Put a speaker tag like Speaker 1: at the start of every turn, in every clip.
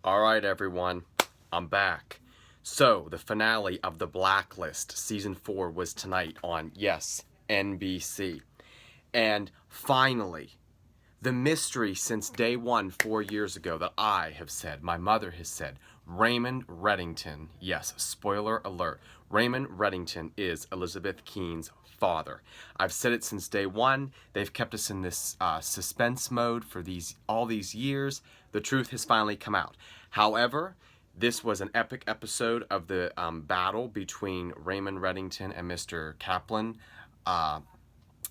Speaker 1: Alright everyone, I'm back. So, the finale of The Blacklist Season 4 was tonight on, yes, NBC. And finally, the mystery since day one 4 years ago that I have said, my mother has said, Raymond Reddington, yes, spoiler alert, Raymond Reddington is Elizabeth Keene's father. I've said it since day one. They've kept us in this suspense mode for all these years. The truth has finally come out. However, this was an epic episode of the battle between Raymond Reddington and Mr. Kaplan.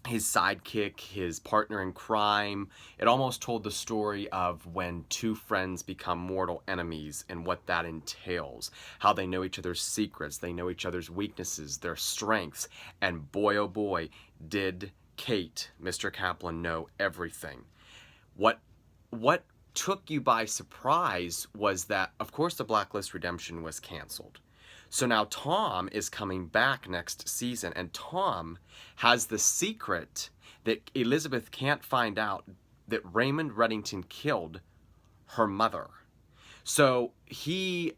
Speaker 1: His sidekick, his partner in crime. It almost told the story of when two friends become mortal enemies and what that entails. How they know each other's secrets, they know each other's weaknesses, their strengths, and boy oh boy, did Kate, Mr. Kaplan, know everything. What took you by surprise was that, of course, the Blacklist Redemption was canceled. So now Tom is coming back next season, and Tom has the secret that Elizabeth can't find out, that Raymond Reddington killed her mother. So he,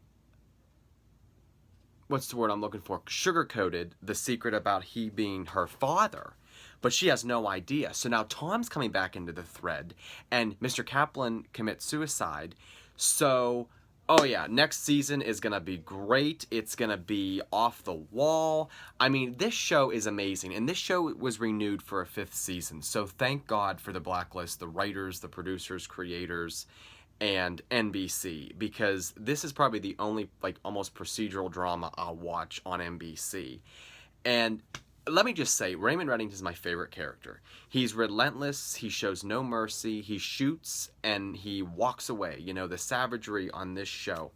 Speaker 1: what's the word I'm looking for, sugarcoated the secret about he being her father. But she has no idea. So now Tom's coming back into the thread, and Mr. Kaplan commits suicide. So oh yeah, next season is going to be great. It's going to be off the wall. I mean, this show is amazing. And this show was renewed for a 5th season. So thank God for the Blacklist, the writers, the producers, creators, and NBC. Because this is probably the only, like, almost procedural drama I'll watch on NBC. And let me just say, Raymond Reddington is my favorite character. He's relentless, he shows no mercy, he shoots, and he walks away. You know, the savagery on this show.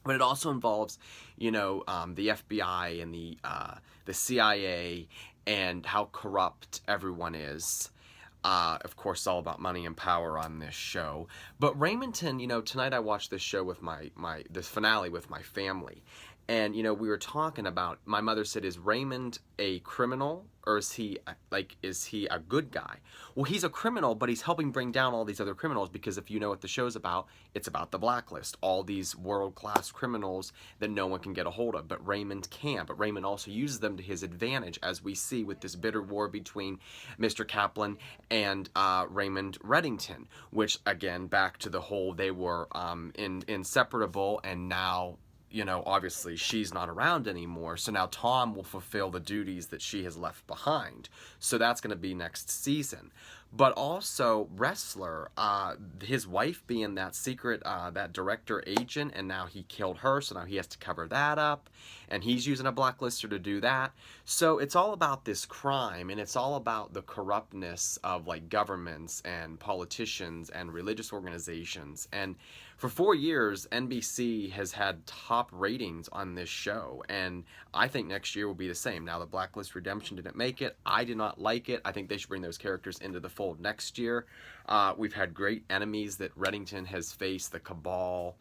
Speaker 1: But it also involves, you know, the FBI and the CIA and how corrupt everyone is. Of course, all about money and power on this show. But Raymondton, you know, tonight I watched this show with this finale with my family. And, you know, we were talking about, my mother said, is Raymond a criminal, or is he a good guy? Well, he's a criminal, but he's helping bring down all these other criminals, because if you know what the show's about, it's about the Blacklist. All these world-class criminals that no one can get a hold of, but Raymond can. But Raymond also uses them to his advantage, as we see with this bitter war between Mr. Kaplan and Raymond Reddington, which, again, back to the whole, they were inseparable, and now, you know, obviously she's not around anymore, so now Tom will fulfill the duties that she has left behind. So that's going to be next season. But also, Wrestler, his wife being that secret, that director agent, and now he killed her, so now he has to cover that up, and he's using a blacklister to do that. So it's all about this crime, and it's all about the corruptness of, like, governments and politicians and religious organizations. And for 4 years, NBC has had top ratings on this show, and I think next year will be the same. Now, the Blacklist Redemption didn't make it. I did not like it. I think they should bring those characters into the fold next year. We've had great enemies that Reddington has faced, the Cabal,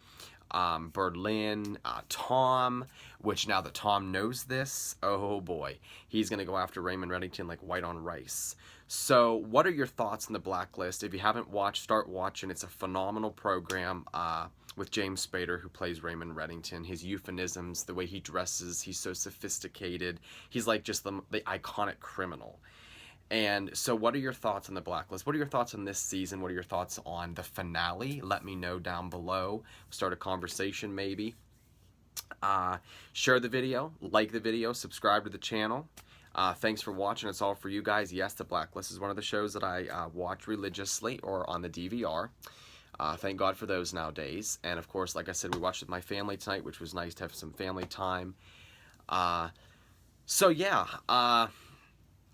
Speaker 1: Berlin, Tom, which now that Tom knows this, oh boy, he's going to go after Raymond Reddington like white on rice. So what are your thoughts on the Blacklist? If you haven't watched, start watching. It's a phenomenal program with James Spader, who plays Raymond Reddington. His euphemisms, the way he dresses, he's so sophisticated. He's like just the iconic criminal. And so what are your thoughts on the Blacklist? What are your thoughts on this season? What are your thoughts on the finale? Let me know down below. Start a conversation maybe. Share the video, like the video, subscribe to the channel. Thanks for watching. It's all for you guys. Yes, the Blacklist is one of the shows that I watch religiously or on the DVR. Thank God for those nowadays. And of course, like I said, we watched with my family tonight, which was nice to have some family time. So yeah,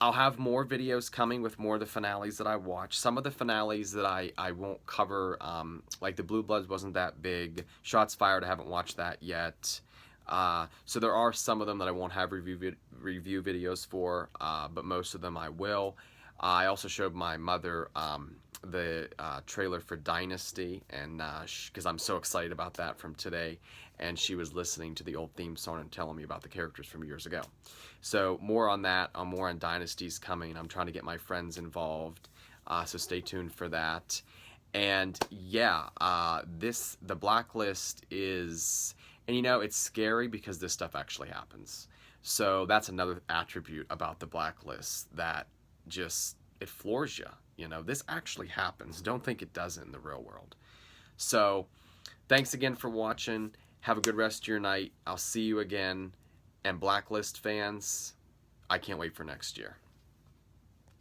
Speaker 1: I'll have more videos coming with more of the finales that I watch. Some of the finales that I won't cover, like the Blue Bloods wasn't that big. Shots Fired, I haven't watched that yet. So there are some of them that I won't have review videos for, but most of them I will. I also showed my mother the trailer for Dynasty, and because I'm so excited about that from today, and she was listening to the old theme song and telling me about the characters from years ago. So more on that, more on Dynasties coming. I'm trying to get my friends involved, so stay tuned for that. And yeah, the Blacklist is, and you know, it's scary because this stuff actually happens. So that's another attribute about the Blacklist that just, it floors you. You know, this actually happens. Don't think it doesn't in the real world. So thanks again for watching. Have a good rest of your night. I'll see you again. And Blacklist fans, I can't wait for next year.